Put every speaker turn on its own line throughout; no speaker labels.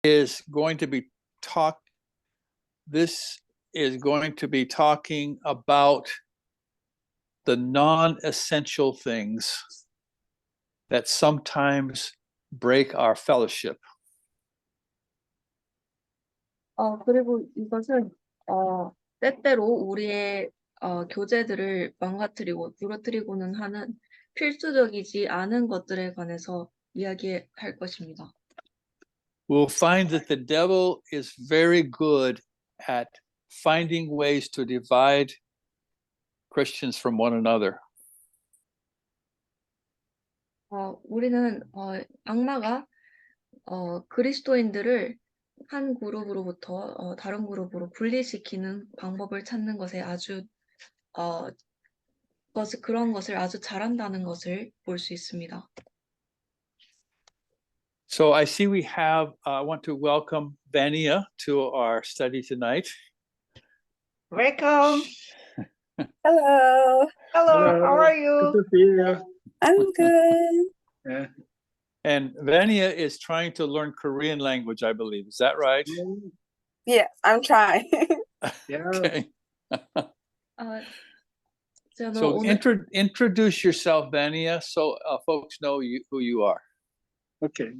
is going to be this is going to be talking about the non-essential things that sometimes break our fellowship.
그리고 이것은 때때로 우리의 교제들을 망가뜨리고 부러뜨리고는 하는 필수적이지 않은 것들에 관해서 이야기할 것입니다.
We'll find that the devil is very good at finding ways to divide Christians from one another.
우리는 악마가 그리스도인들을 한 그룹으로부터 다른 그룹으로 분리시키는 방법을 찾는 것에 아주 그런 것을 아주 잘한다는 것을 볼 수 있습니다.
So I see we have, I want to welcome Vania to our study tonight.
Welcome.
Hello.
Hello. How are you?
Good to see you.
I'm good.
Yeah.
And Vania is trying to learn Korean language, I believe. Is that right?
Yes, I'm trying.
Yeah.
Okay.
저는
So
오늘
introduce yourself, Vania, so folks know who you are.
Okay.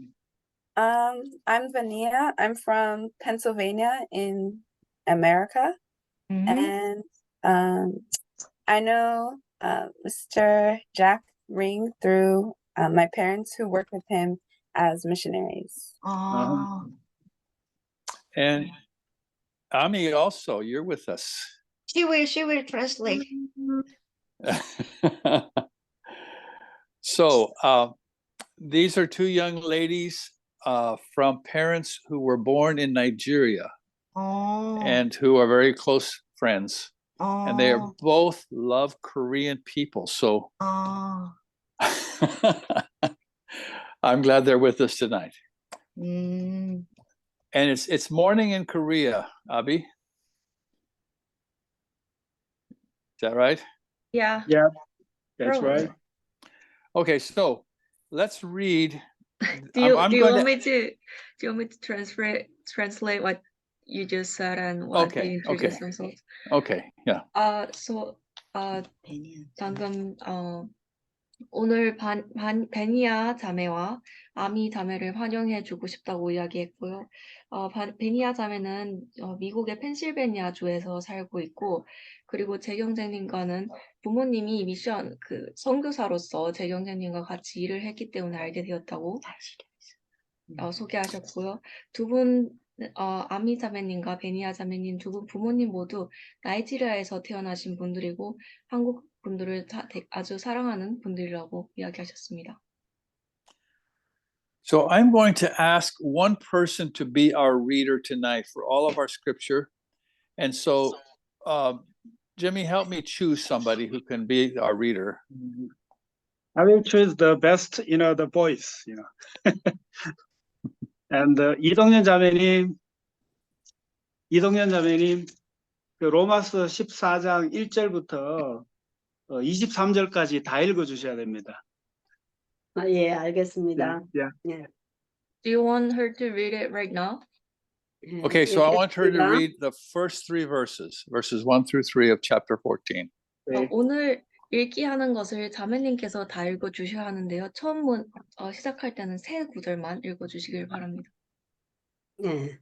I'm Vania. I'm from Pennsylvania in America.
Mhm.
And I know Mr. Jack Ring through my parents who worked with him as missionaries.
And Ami also, you're with us.
She will translate.
So these are two young ladies from parents who were born in Nigeria and who are very close friends. And they are both love Korean people. So I'm glad they're with us tonight. And it's morning in Korea, Abi. Is that right?
Yeah.
Yeah, that's
Probably.
right.
Okay, so let's read.
Do you
I'm
want
going
me to translate what you just said and what
Okay,
they introduced
okay.
themselves?
Okay, yeah.
So 방금 오늘 베니아 자매와 아미 자매를 환영해주고 싶다고 이야기했고요. 베니아 자매는 미국의 펜실베니아주에서 살고 있고, 그리고 재경제님과는 부모님이 미션 선교사로서 재경제님과 같이 일을 했기 때문에 알게 되었다고 소개하셨고요. 두 분, 아미 자매님과 베니아 자매님 두 분 부모님 모두 나이지리아에서 태어나신 분들이고 한국 분들을 아주 사랑하는 분들이라고 이야기하셨습니다.
So I'm going to ask one person to be our reader tonight for all of our scripture. And so, Jimmy, help me choose somebody who can be our reader.
I will choose the best, the voice, And 이동현 자매님, 그 로마서 14장 1절부터 23절까지 다 읽어주셔야 됩니다.
예, 알겠습니다.
Yeah.
예.
Do you want her to read it right now?
예,
Okay, so I want her to
읽겠습니다.
read the first three verses 1 through 3 of chapter 14.
네.
오늘 읽기 하는 것을 자매님께서 다 읽어주셔야 하는데요. 시작할 때는 세 구절만 읽어주시길 바랍니다.
예.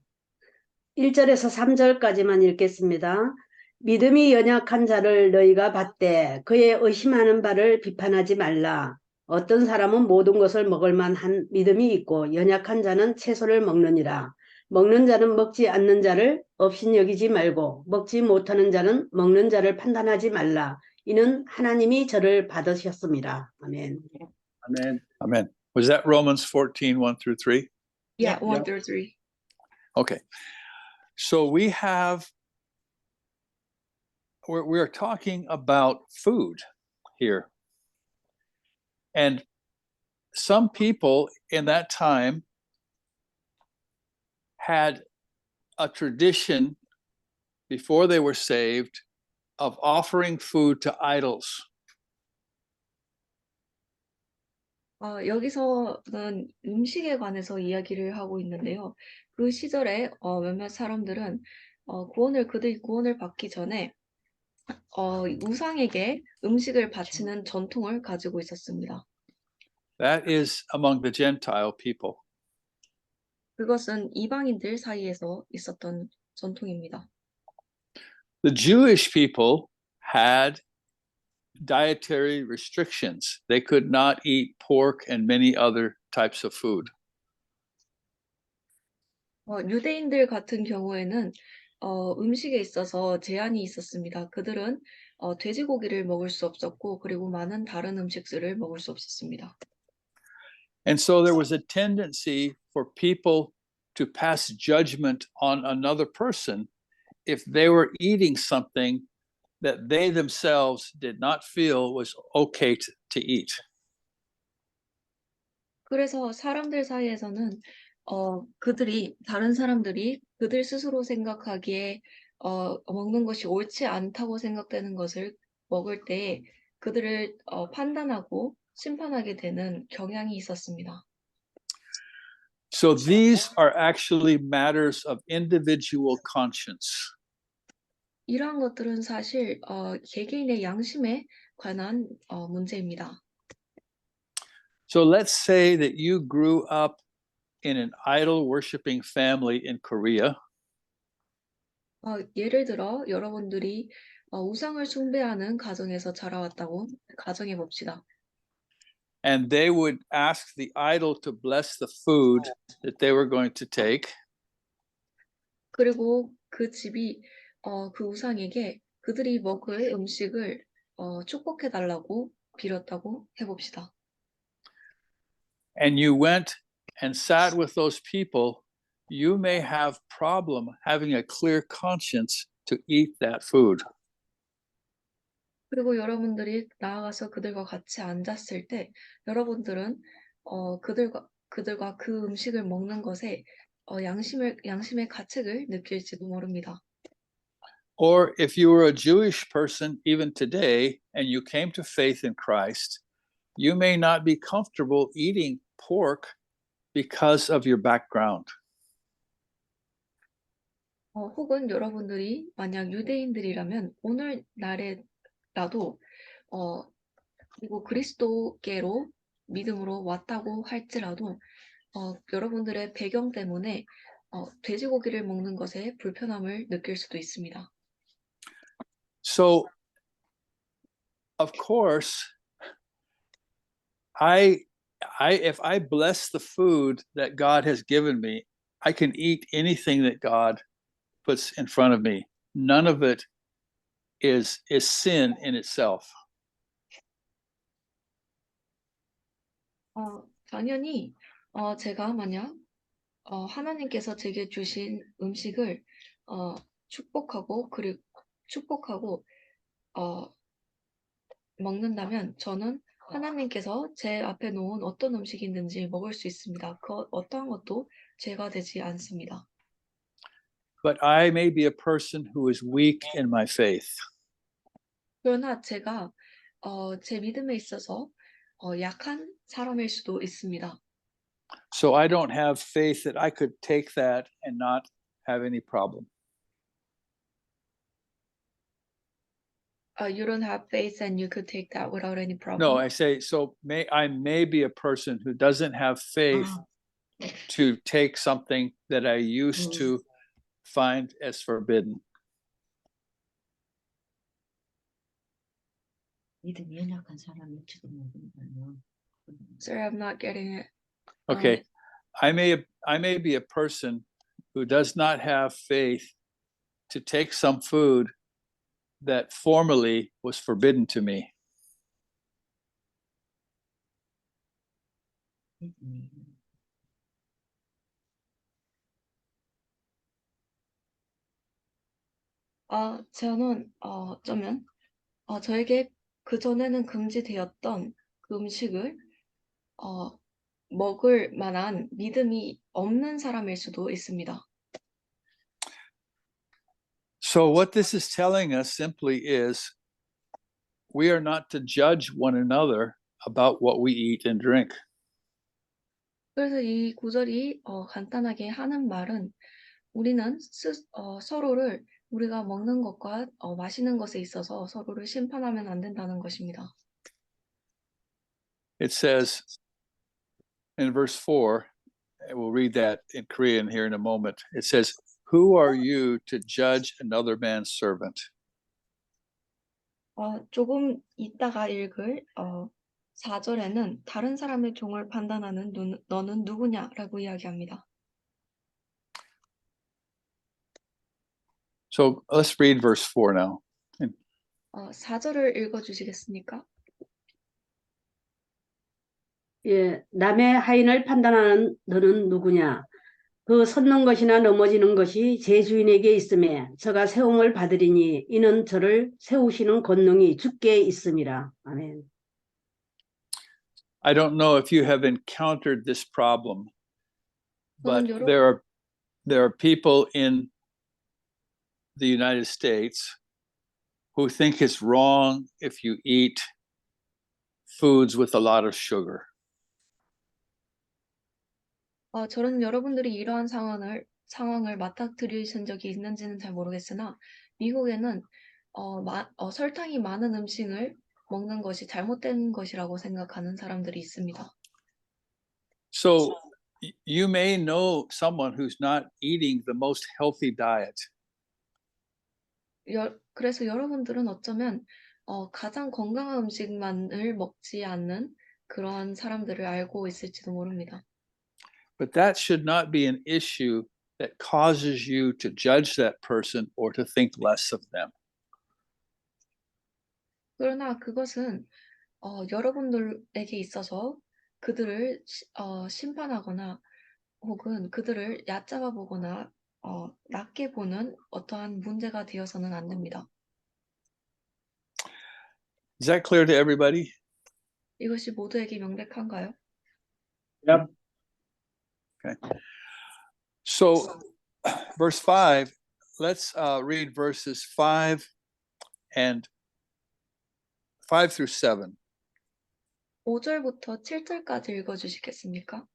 1절에서 3절까지만 읽겠습니다. 믿음이 연약한 자를 너희가 받되 그의 의심하는 바를 비판하지 말라. 어떤 사람은 모든 것을 먹을 만한 믿음이 있고 연약한 자는 채소를 먹느니라. 먹는 자는 먹지 않는 자를 업신여기지 말고 먹지 못하는 자는 먹는 자를 판단하지 말라. 이는 하나님이 저를 받으셨습니다. 아멘.
아멘.
Amen. Was that Romans 14, 1 through 3?
Yeah,
Yeah.
1 through 3.
Okay. So we are talking about food here. And some people in that time had a tradition before they were saved of offering food to idols.
여기서는 음식에 관해서 이야기를 하고 있는데요. 그 시절에 몇몇 사람들은 그들이 구원을 받기 전에 우상에게 음식을 바치는 전통을 가지고 있었습니다.
That is among the Gentile people.
그것은 이방인들 사이에서 있었던 전통입니다.
The Jewish people had dietary restrictions. They could not eat pork and many other types of food.
유대인들 같은 경우에는 음식에 있어서 제한이 있었습니다. 그들은 돼지고기를 먹을 수 없었고 그리고 많은 다른 음식들을 먹을 수 없었습니다.
And so there was a tendency for people to pass judgment on another person if they were eating something that they themselves did not feel was okay to eat.
그래서 사람들 사이에서는 다른 사람들이 그들 스스로 생각하기에 먹는 것이 옳지 않다고 생각되는 것을 먹을 때 그들을 판단하고 심판하게 되는 경향이 있었습니다.
So these are actually matters of individual conscience.
이러한 것들은 사실 개개인의 양심에 관한 문제입니다.
So let's say that you grew up in an idol worshiping family in Korea.
예를 들어 여러분들이 우상을 숭배하는 가정에서 자라왔다고 가정해 봅시다.
And they would ask the idol to bless the food that they were going to take.
그리고 그 집이 그 우상에게 그들이 먹을 음식을 축복해 달라고 빌었다고 해봅시다.
And you went and sat with those people, you may have problem having a clear conscience to eat that food.
그리고 여러분들이 나아가서 그들과 같이 앉았을 때 여러분들은 그들과 그 음식을 먹는 것에 양심의 가책을 느낄지도 모릅니다.
Or if you were a Jewish person even today and you came to faith in Christ, you may not be comfortable eating pork because of your background.
혹은 여러분들이 만약 유대인들이라면 오늘날에라도 그리고 그리스도께로 믿음으로 왔다고 할지라도 여러분들의 배경 때문에 돼지고기를 먹는 것에 불편함을 느낄 수도 있습니다.
So, of course, if I bless the food that God has given me, I can eat anything that God puts in front of me. None of it is sin in itself.
당연히 제가 만약 하나님께서 제게 주신 음식을 축복하고 먹는다면 저는 하나님께서 제 앞에 놓은 어떤 음식이 있는지 먹을 수 있습니다. 그 어떠한 것도 죄가 되지 않습니다.
But I may be a person who is weak in my faith.
그러나 제가 제 믿음에 있어서 약한 사람일 수도 있습니다.
So I don't have faith that I could take that and not have any problem.
You don't have faith and you could take that without any problem.
No, I say, so I may be a person who doesn't have faith to take something that I used to find as forbidden.
Sorry, I'm not getting it.
Okay, I may be a person who does not have faith to take some food that formerly was forbidden to me.
저는 어쩌면 저에게 그전에는 금지되었던 그 음식을 먹을 만한 믿음이 없는 사람일 수도 있습니다.
So what this is telling us simply is we are not to judge one another about what we eat and drink.
그래서 이 구절이 간단하게 하는 말은 우리는 서로를 우리가 먹는 것과 마시는 것에 있어서 서로를 심판하면 안 된다는 것입니다.
It says in verse 4, and we'll read that in Korean here in a moment. It says, "Who are you to judge another man's servant?"
조금 이따가 읽을 4절에는 다른 사람의 종을 판단하는 너는 누구냐라고 이야기합니다.
So let's read verse 4 now.
4절을 읽어 주시겠습니까?
예, 남의 하인을 판단하는 너는 누구냐? 그 섰는 것이나 넘어지는 것이 제 주인에게 있음에 저가 세움을 받으리니 이는 저를 세우시는 권능이 주께 있음이라. 아멘.
I don't know if you have encountered this problem, but
저는
there are people in the United States who think it's wrong if you eat foods with a lot of sugar.
저는 여러분들이 이러한 상황을 맞닥뜨리신 적이 있는지는 잘 모르겠으나 미국에는 설탕이 많은 음식을 먹는 것이 잘못된 것이라고 생각하는 사람들이 있습니다.
So you may know someone who's not eating the most healthy diet.
그래서 여러분들은 어쩌면 가장 건강한 음식만을 먹지 않는 그러한 사람들을 알고 있을지도 모릅니다.
But that should not be an issue that causes you to judge that person or to think less of them.
그러나 그것은 여러분들에게 있어서 그들을 심판하거나 혹은 그들을 얕잡아 보거나 낮게 보는 어떠한 문제가 되어서는 안 됩니다.
Is that clear to everybody?
이것이 모두에게 명백한가요?
Yep.
So verse 5, let's read verses 5 through 7.
5절부터 7절까지 읽어주시겠습니까?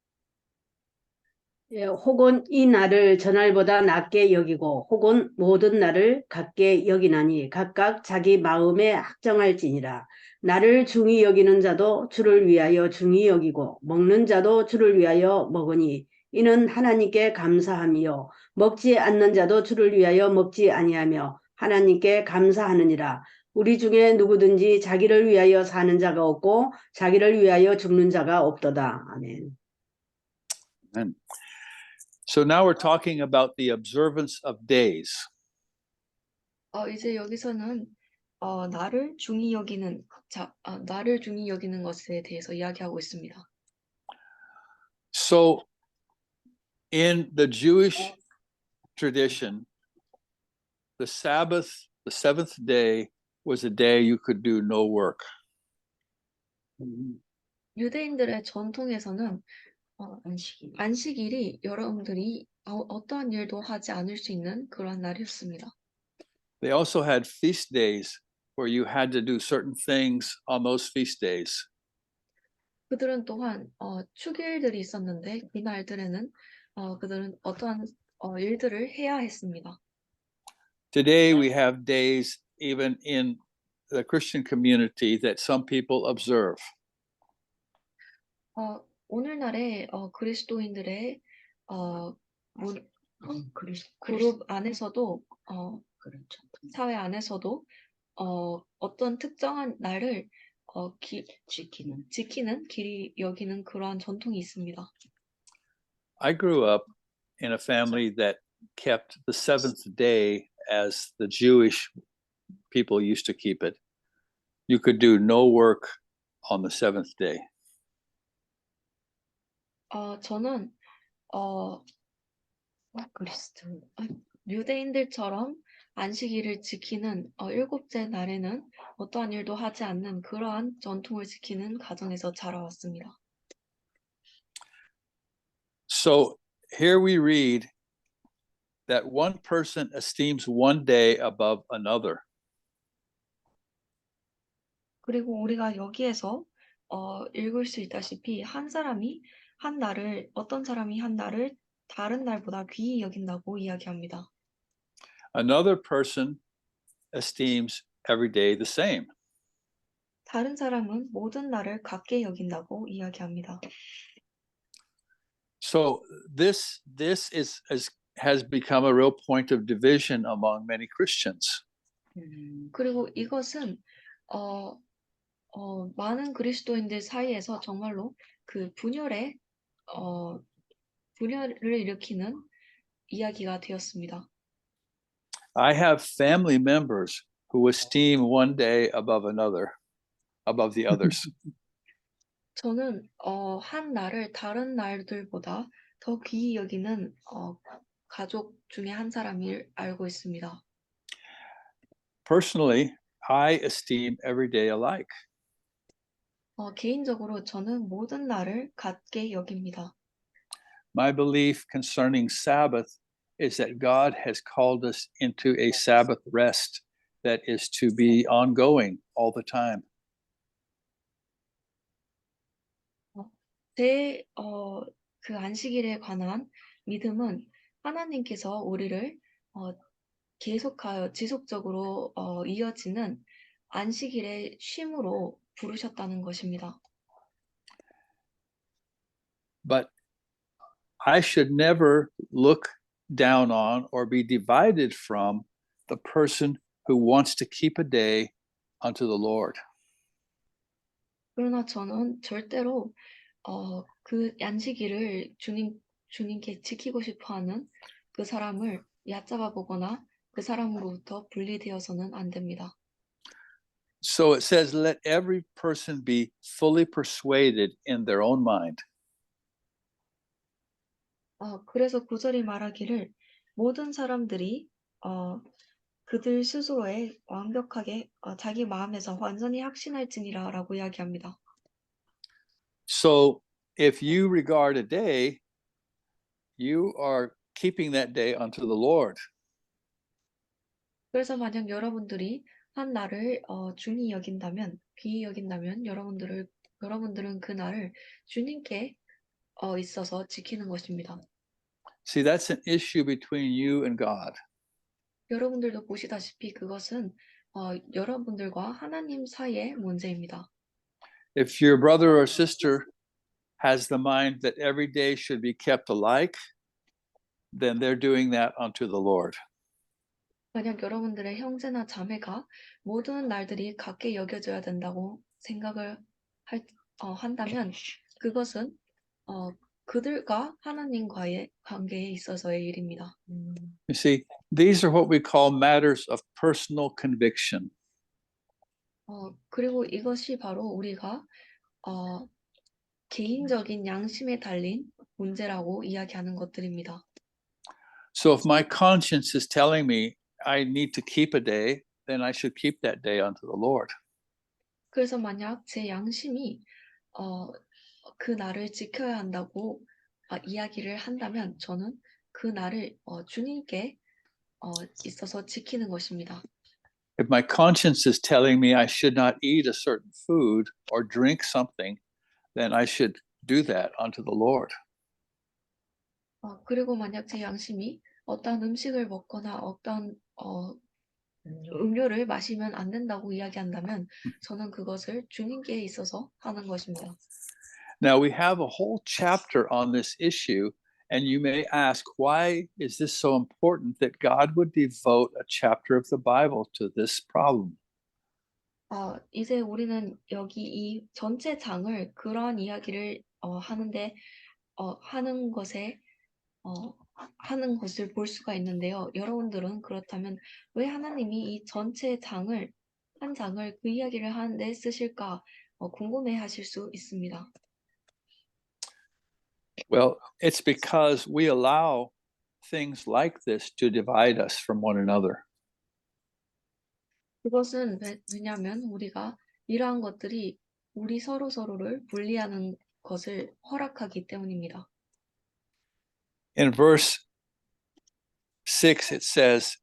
예, 혹은 이 날을 저날보다 낮게 여기고 혹은 모든 날을 같게 여기나니 각각 자기 마음에 확정할지니라. 나를 중히 여기는 자도 주를 위하여 중히 여기고 먹는 자도 주를 위하여 먹으니 이는 하나님께 감사함이요 먹지 않는 자도 주를 위하여 먹지 아니하며 하나님께 감사하느니라. 우리 중에 누구든지 자기를 위하여 사는 자가 없고 자기를 위하여 죽는 자가 없도다. 아멘.
Amen. So now we're talking about the observance of days.
이제 여기서는 나를 중히 여기는 것에 대해서 이야기하고 있습니다.
So in the Jewish tradition, the Sabbath, the seventh day, was a day you could do no work.
유대인들의 전통에서는 안식일이 여러분들이 어떠한 일도 하지 않을 수 있는 그런 날이었습니다.
They also had feast days where you had to do certain things on those feast days.
그들은 또한 축일들이 있었는데 이 날들에는 그들은 어떠한 일들을 해야 했습니다.
Today we have days even in the Christian community that some people observe.
오늘날의 그리스도인들의 그룹 안에서도 사회 안에서도 어떤 특정한 날을 지키는 길이 여기는 그러한 전통이 있습니다.
I grew up in a family that kept the seventh day as the Jewish people used to keep it. You could do no work on the seventh day.
저는 유대인들처럼 안식일을 지키는 일곱째 날에는 어떠한 일도 하지 않는 그러한 전통을 지키는 가정에서 자라왔습니다.
So here we read that one person esteems one day above another.
그리고 우리가 여기에서 읽을 수 있다시피 한 사람이 어떤 사람이 한 날을 다른 날보다 귀히 여긴다고 이야기합니다.
Another person esteems every day the same.
다른 사람은 모든 날을 같게 여긴다고 이야기합니다.
So this has become a real point of division among many Christians.
그리고 이것은 많은 그리스도인들 사이에서 정말로 그 분열을 일으키는 이야기가 되었습니다.
I have family members who esteem one day above the others.
저는 한 날을 다른 날들보다 더 귀히 여기는 가족 중에 한 사람을 알고 있습니다.
Personally, I esteem every day alike.
개인적으로 저는 모든 날을 같게 여깁니다.
My belief concerning Sabbath is that God has called us into a Sabbath rest that is to be ongoing all the time.
제 그 안식일에 관한 믿음은 하나님께서 우리를 계속하여 지속적으로 이어지는 안식일의 쉼으로 부르셨다는 것입니다.
But I should never look down on or be divided from the person who wants to keep a day unto the Lord.
그러나 저는 절대로 그 안식일을 주님께 지키고 싶어하는 그 사람을 얕잡아 보거나 그 사람으로부터 분리되어서는 안 됩니다.
So it says, let every person be fully persuaded in their own mind.
그래서 구절이 말하기를 모든 사람들이 그들 스스로에 완벽하게 자기 마음에서 완전히 확신할지니라라고 이야기합니다.
So if you regard a day, you are keeping that day unto the Lord.
그래서 만약 여러분들이 한 날을 중히 여긴다면, 귀히 여긴다면 여러분들은 그 날을 주님께 있어서 지키는 것입니다.
See, that's an issue between you and God.
여러분들도 보시다시피 그것은 여러분들과 하나님 사이의 문제입니다.
If your brother or sister has the mind that every day should be kept alike, then they're doing that unto the Lord.
만약 여러분들의 형제나 자매가 모든 날들이 같게 여겨져야 된다고 생각을 한다면 그것은 그들과 하나님과의 관계에 있어서의 일입니다.
You see, these are what we call matters of personal conviction.
그리고 이것이 바로 우리가 개인적인 양심에 달린 문제라고 이야기하는 것들입니다.
So if my conscience is telling me I need to keep a day, then I should keep that day unto the Lord.
그래서 만약 제 양심이 그 날을 지켜야 한다고 이야기를 한다면 저는 그 날을 주님께 있어서 지키는 것입니다.
If my conscience is telling me I should not eat a certain food or drink something, then I should do that unto the Lord.
그리고 만약 제 양심이 어떤 음식을 먹거나 어떤 음료를 마시면 안 된다고 이야기한다면 저는 그것을 주님께 있어서 하는 것입니다.
Now we have a whole chapter on this issue, and you may ask, why is this so important that God would devote a chapter of the Bible to this problem?
이제 우리는 여기 이 전체 장을 그러한 이야기를 하는 것을 볼 수가 있는데요. 여러분들은 그렇다면 왜 하나님이 이 전체 한 장을 그 이야기를 하는데 쓰실까 궁금해하실 수 있습니다.
Well, it's because we allow things like this to divide us from one another.
그것은 왜냐하면 우리가 이러한 것들이 우리 서로를 분리하는 것을 허락하기 때문입니다.
In verse 6, it says,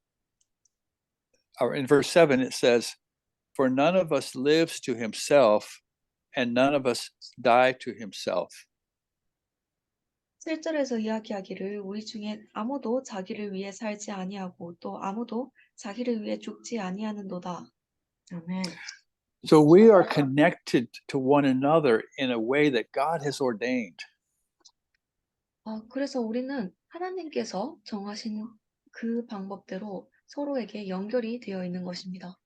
or in verse 7, it says, for none of us lives to himself, and none of us die to himself.
7절에서 이야기하기를 우리 중에 아무도 자기를 위해 살지 아니하고 또 아무도 자기를 위해 죽지 아니하는도다.
Amen.
So we are connected to one another in a way that God has ordained.
그래서 우리는 하나님께서 정하신 그 방법대로 서로에게 연결이 되어 있는 것입니다.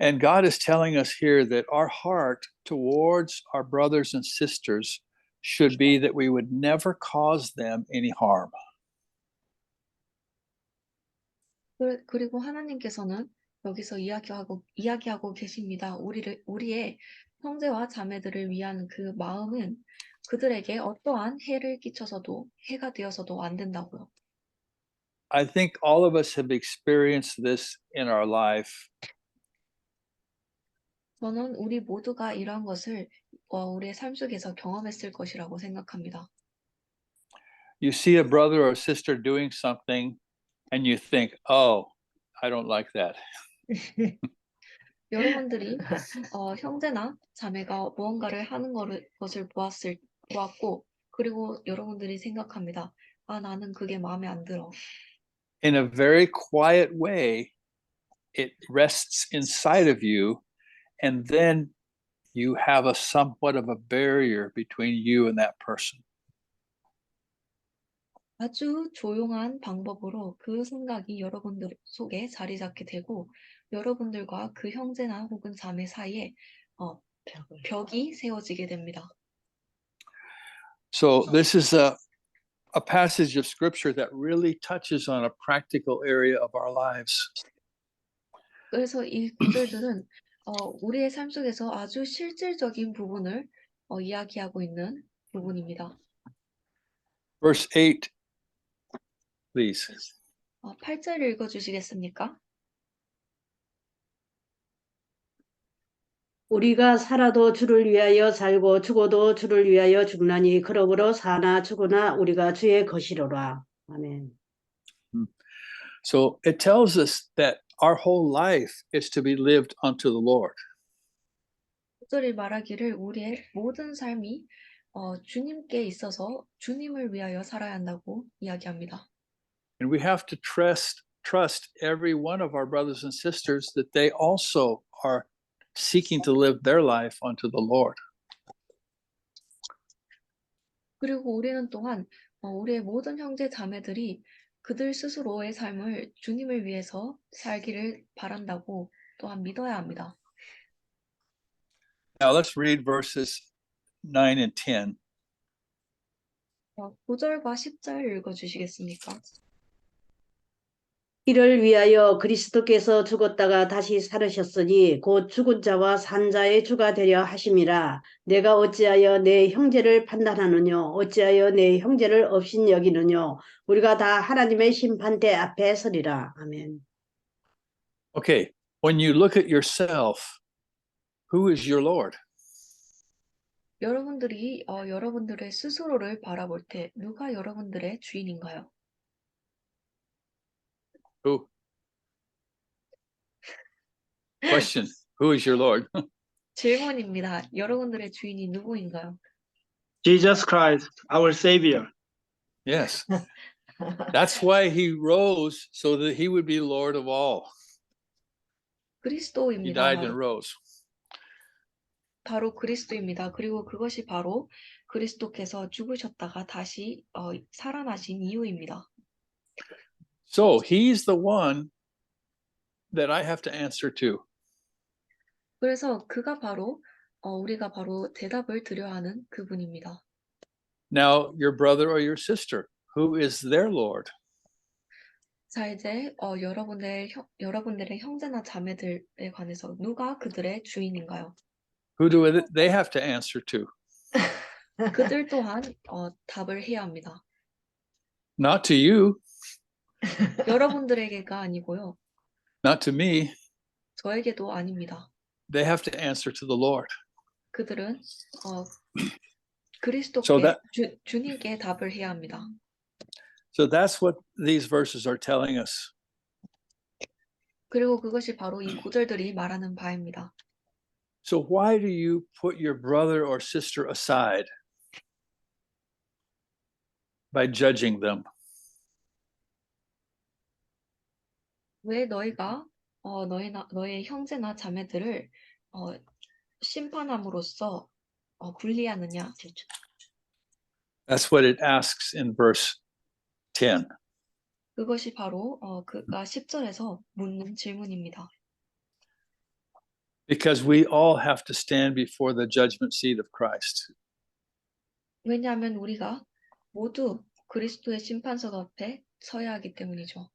And God is telling us here that our heart towards our brothers and sisters should be that we would never cause them any harm.
그리고 하나님께서는 여기서 이야기하고 계십니다. 우리의 형제와 자매들을 위한 그 마음은 그들에게 어떠한 해를 끼쳐서도 해가 되어서도 안 된다고요.
I think all of us have experienced this in our life.
저는 우리 모두가 이러한 것을 우리의 삶 속에서 경험했을 것이라고 생각합니다.
You see a brother or sister doing something and you think, oh, I don't like that.
여러분들이 형제나 자매가 무언가를 하는 것을 보았고 그리고 여러분들이 생각합니다. 나는 그게 마음에 안 들어.
In a very quiet way, it rests inside of you, and then you have a somewhat of a barrier between you and that person.
아주 조용한 방법으로 그 생각이 여러분들 속에 자리 잡게 되고 여러분들과 그 형제나 혹은 자매 사이에 벽이 세워지게 됩니다.
So this is a passage of scripture that really touches on a practical area of our lives.
그래서 이 구절들은 우리의 삶 속에서 아주 실질적인 부분을 이야기하고 있는 부분입니다.
Verse 8, please.
8절 읽어주시겠습니까?
우리가 살아도 주를 위하여 살고 죽어도 주를 위하여 죽나니 그러므로 사나 죽으나 우리가 주의 것이로라. 아멘.
So it tells us that our whole life is to be lived unto the Lord.
9절이 말하기를 우리의 모든 삶이 주님께 있어서 주님을 위하여 살아야 한다고 이야기합니다.
And we have to trust every one of our brothers and sisters that they also are seeking to live their life unto the Lord.
그리고 우리는 또한 우리의 모든 형제 자매들이 그들 스스로의 삶을 주님을 위해서 살기를 바란다고 또한 믿어야 합니다.
Now let's read verses 9 and 10.
9절과 10절 읽어주시겠습니까?
이를 위하여 그리스도께서 죽었다가 다시 살으셨으니 곧 죽은 자와 산 자의 주가 되려 하심이라. 내가 어찌하여 내 형제를 판단하느뇨? 어찌하여 내 형제를 업신 여기느뇨? 우리가 다 하나님의 심판대 앞에 서리라. 아멘.
Okay, when you look at yourself, who is your Lord?
여러분들이 여러분들의 스스로를 바라볼 때 누가 여러분들의 주인인가요?
Who? Question, who is your Lord?
질문입니다. 여러분들의 주인이 누구인가요?
Jesus Christ, our Savior.
Yes. That's why he rose, so that he would be Lord of all. He
그리스도입니다.
died and rose.
바로 그리스도입니다. 그리고 그것이 바로 그리스도께서 죽으셨다가 다시 살아나신 이유입니다.
So he's the one that I have to answer to.
그래서 그가 바로 우리가 바로 대답을 드려야 하는 그분입니다.
Now, your brother or your sister, who is their Lord?
자, 이제 여러분들의 형제나 자매들에 관해서 누가 그들의 주인인가요?
Who do they have to answer to?
그들 또한 답을 해야 합니다.
Not to you,
여러분들에게가 아니고요.
not to me.
저에게도 아닙니다.
They have to answer to the Lord.
그들은 그리스도께
So that-
주님께 답을 해야 합니다.
So that's what these verses are telling us.
그리고 그것이 바로 이 구절들이 말하는 바입니다.
So why do you put your brother or sister aside? by judging them.
왜 너희가 너의 형제나 자매들을 심판함으로써 분리하느냐?
That's what it asks in verse 10.
그것이 바로 그가 10절에서 묻는 질문입니다.
Because we all have to stand before the judgment seat of Christ.
왜냐하면 우리가 모두 그리스도의 심판석 앞에 서야 하기 때문이죠.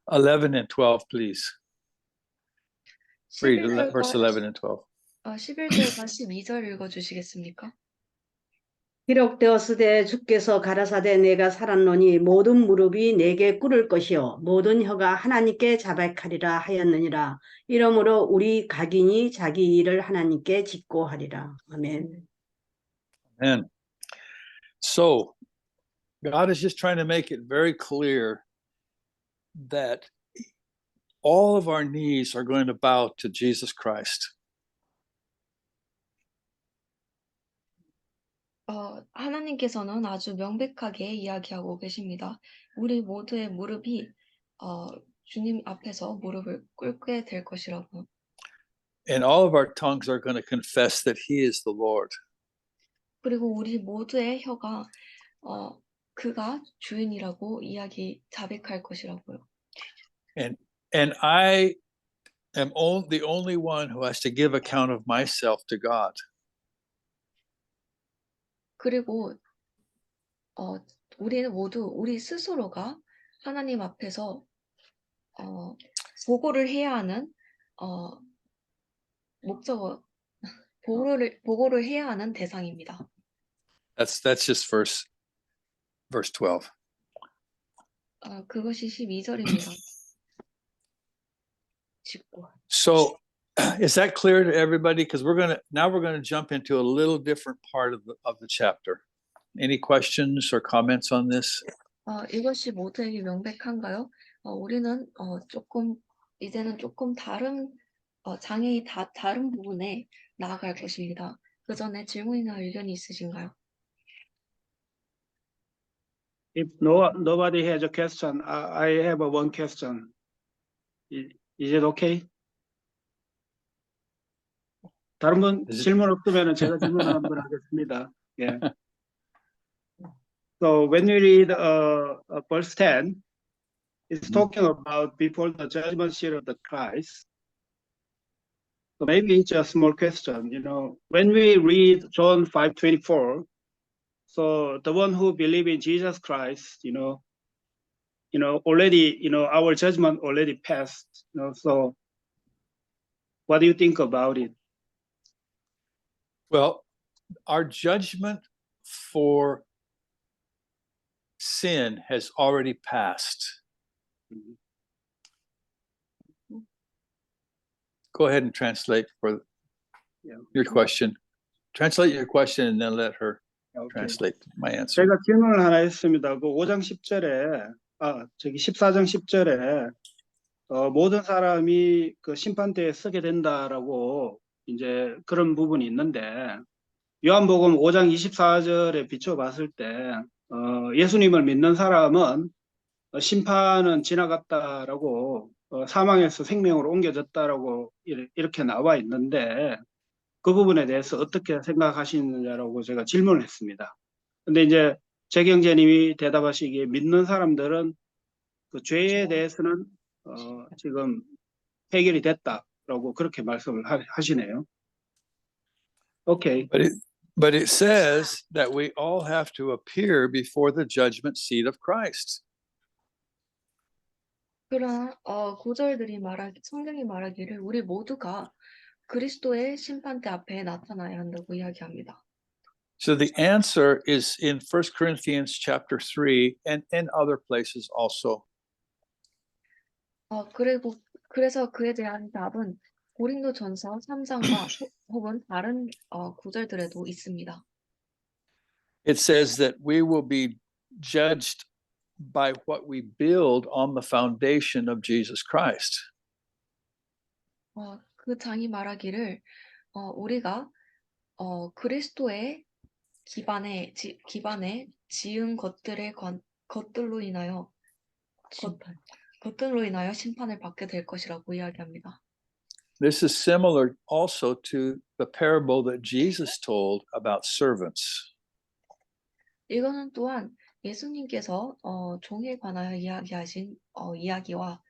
11 and 12, please. Read
11절과
verse 11 and 12.
11절과 12절 읽어주시겠습니까?
기록되었으되 주께서 가라사대 내가 살았노니 모든 무릎이 내게 꿇을 것이요 모든 혀가 하나님께 자백하리라 하였느니라. 이러므로 우리 각인이 자기 일을 하나님께 직고하리라. 아멘.
Amen. So, God is just trying to make it very clear that all of our knees are going to bow to Jesus Christ.
하나님께서는 아주 명백하게 이야기하고 계십니다. 우리 모두의 무릎이 주님 앞에서 무릎을 꿇게 될 것이라고.
And all of our tongues are going to confess that He is the Lord.
그리고 우리 모두의 혀가 그가 주인이라고 자백할 것이라고요.
And I am the only one who has to give account of myself to God.
그리고 우리는 모두 우리 스스로가 하나님 앞에서 보고를 해야 하는 보고를 해야 하는 대상입니다.
That's just verse 12.
그것이 12절입니다.
So is that clear to everybody? Because we're going to jump into a little different part of the chapter. Any questions or comments on this?
이것이 모두에게 명백한가요? 우리는 이제는 조금 다른 장애의 다른 부분에 나아갈 것입니다. 그 전에 질문이나 의견이 있으신가요?
If nobody has a question, I have one question. Is it okay? 다른 분 질문 없으면 제가 질문 한번 하겠습니다. Yeah. So when we read verse 10, it's talking about before the judgment seat of the Christ. So maybe it's a small question. When we read John 5:24, so the one who believes in Jesus Christ, already, our judgment already passed. So what do you think about it?
Well, our judgment for sin has already passed. Go ahead and translate for your question. Translate your question and then let her translate my answer.
제가 질문을 하나 했습니다. 그 5장 10절에, 14장 10절에, 모든 사람이 그 심판대에 서게 된다라고 이제 그런 부분이 있는데, 요한복음 5장 24절에 비춰봤을 때, 예수님을 믿는 사람은 심판은 지나갔다라고, 사망에서 생명으로 옮겨졌다라고 이렇게 나와 있는데, 그 부분에 대해서 어떻게 생각하시느냐라고 제가 질문을 했습니다. 근데 이제 재경제님이 대답하시기에 믿는 사람들은 그 죄에 대해서는 지금 해결이 됐다라고 그렇게 말씀을 하시네요. Okay.
But it says that we all have to appear before the judgment seat of Christ.
그러나 성경이 말하기를 우리 모두가 그리스도의 심판대 앞에 나타나야 한다고 이야기합니다.
So the answer is in 1 Corinthians chapter 3 and other places also.
그래서 그에 대한 답은 고린도전서 3장과 혹은 다른 구절들에도 있습니다.
It says that we will be judged by what we build on the foundation of Jesus Christ.
그 장이 말하기를 우리가 그리스도의 기반에 지은 것들로 인하여 것들로 인하여 심판을 받게 될 것이라고 이야기합니다.
This is similar also to the parable that Jesus told about servants.
이거는 또한 예수님께서 종에 관하여 이야기하신 이야기와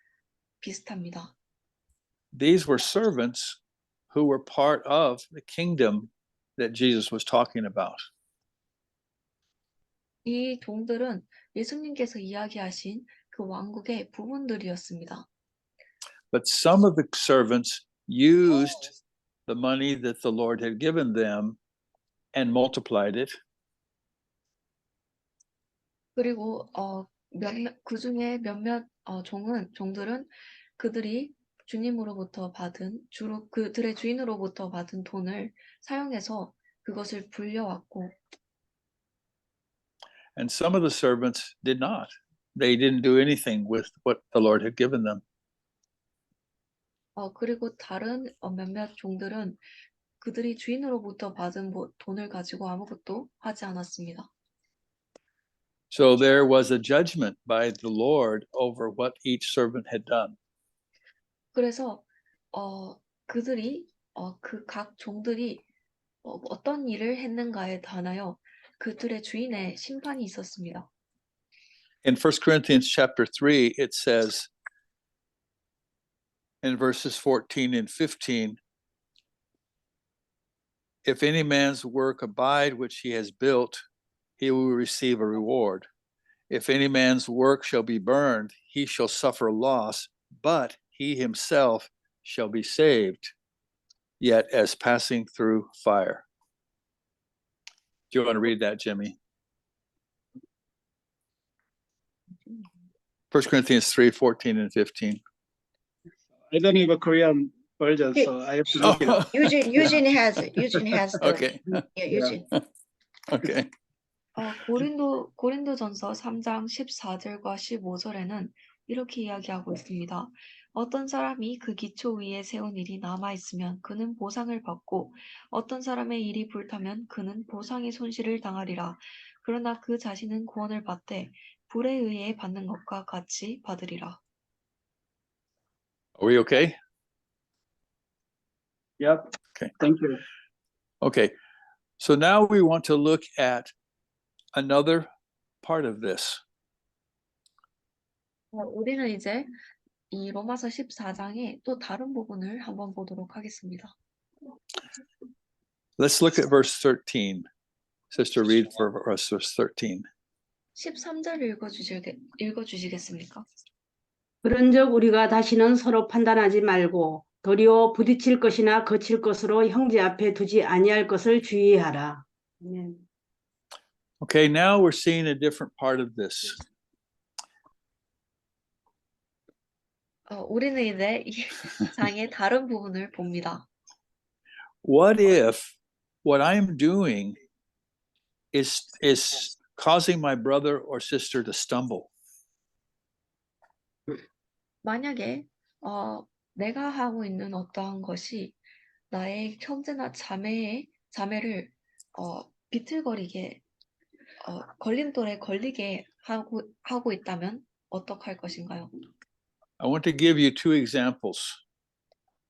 비슷합니다.
These were servants who were part of the kingdom that Jesus was talking about.
이 종들은 예수님께서 이야기하신 그 왕국의 부분들이었습니다.
But some of the servants used the money that the Lord had given them and multiplied it.
그리고 그 중에 몇몇 종들은 그들이 주님으로부터 받은 주로 그들의 주인으로부터 받은 돈을 사용해서 그것을 불려왔고
And some of the servants did not. They didn't do anything with what the Lord had given them.
그리고 다른 몇몇 종들은 그들이 주인으로부터 받은 돈을 가지고 아무것도 하지 않았습니다.
So there was a judgment by the Lord over what each servant had done.
그래서 그들이 그 각 종들이 어떤 일을 했는가에 관하여 그들의 주인의 심판이 있었습니다.
In 1 Corinthians chapter 3, it says in verses 14 and 15, if any man's work abide which he has built, he will receive a reward. If any man's work shall be burned, he shall suffer loss, but he himself shall be saved, yet as passing through fire. Do you want to read that, Jimmy? 1 Corinthians 3, 14 and 15.
I don't have a Korean version, so I have to look it up.
Eugene has it. Eugene has the.
Okay.
Yeah, Eugene.
Okay.
고린도전서 3장 14절과 15절에는 이렇게 이야기하고 있습니다. 어떤 사람이 그 기초 위에 세운 일이 남아있으면 그는 보상을 받고 어떤 사람의 일이 불타면 그는 보상의 손실을 당하리라. 그러나 그 자신은 구원을 받되 불에 의해 받는 것과 같이 받으리라.
Are we okay?
Yep.
Okay.
Thank you.
Okay. So now we want to look at another part of this.
우리는 이제 이 로마서 14장의 또 다른 부분을 한번 보도록 하겠습니다.
Let's look at verse 13. Sister, read for verse 13.
13절 읽어주시겠습니까?
그런즉 우리가 다시는 서로 판단하지 말고 도리어 부딪힐 것이나 거칠 것으로 형제 앞에 두지 아니할 것을 주의하라.
Okay, now we're seeing a different part of this.
우리는 이제 이 장의 다른 부분을 봅니다.
What if what I'm doing is causing my brother or sister to stumble?
만약에 내가 하고 있는 어떠한 것이 나의 형제나 자매를 비틀거리게 걸림돌에 걸리게 하고 있다면 어떡할 것인가요?
I want to give you two examples.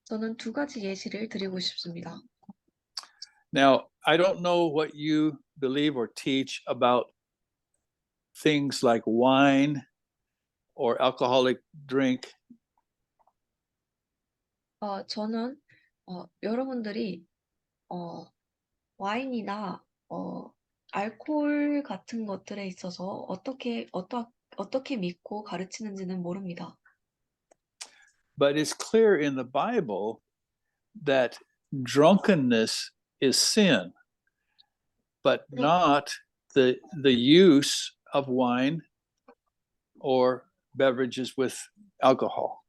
저는 두 가지 예시를 드리고 싶습니다.
Now, I don't know what you believe or teach about things like wine or alcoholic drink.
저는 여러분들이 와인이나 알코올 같은 것들에 있어서 어떻게 믿고 가르치는지는 모릅니다.
But it's clear in the Bible that drunkenness is sin, but not the use of wine or beverages with alcohol.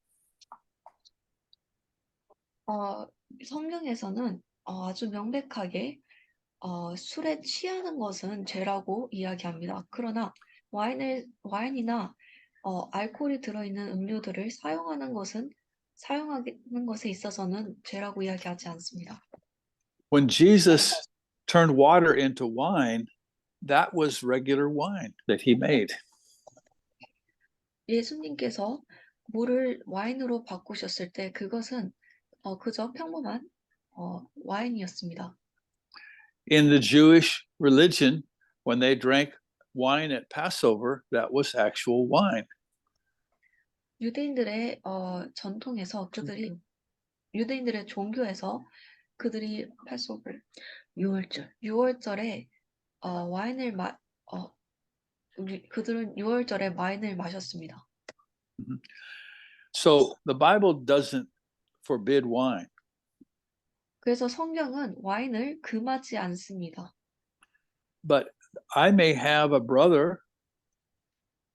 성경에서는 아주 명백하게 술에 취하는 것은 죄라고 이야기합니다. 그러나 와인이나 알코올이 들어있는 음료들을 사용하는 것에 있어서는 죄라고 이야기하지 않습니다.
When Jesus turned water into wine, that was regular wine that he made.
예수님께서 물을 와인으로 바꾸셨을 때 그것은 그저 평범한 와인이었습니다.
In the Jewish religion, when they drank wine at Passover, that was actual wine.
유대인들의 전통에서 유대인들의 종교에서 그들이 패소버 6월절에 그들은 6월절에 와인을 마셨습니다.
So the Bible doesn't forbid wine,
그래서 성경은 와인을 금하지 않습니다.
but I may have a brother,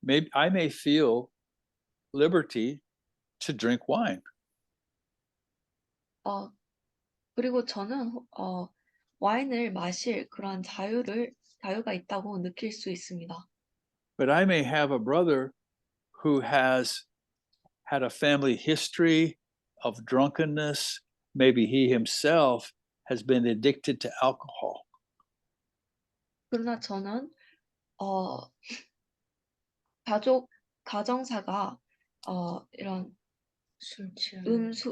maybe I may feel liberty to drink wine.
그리고 저는 와인을 마실 그런 자유가 있다고 느낄 수 있습니다.
But I may have a brother who has had a family history of drunkenness. Maybe he himself has been addicted to alcohol.
그러나 저는 가정사가 이런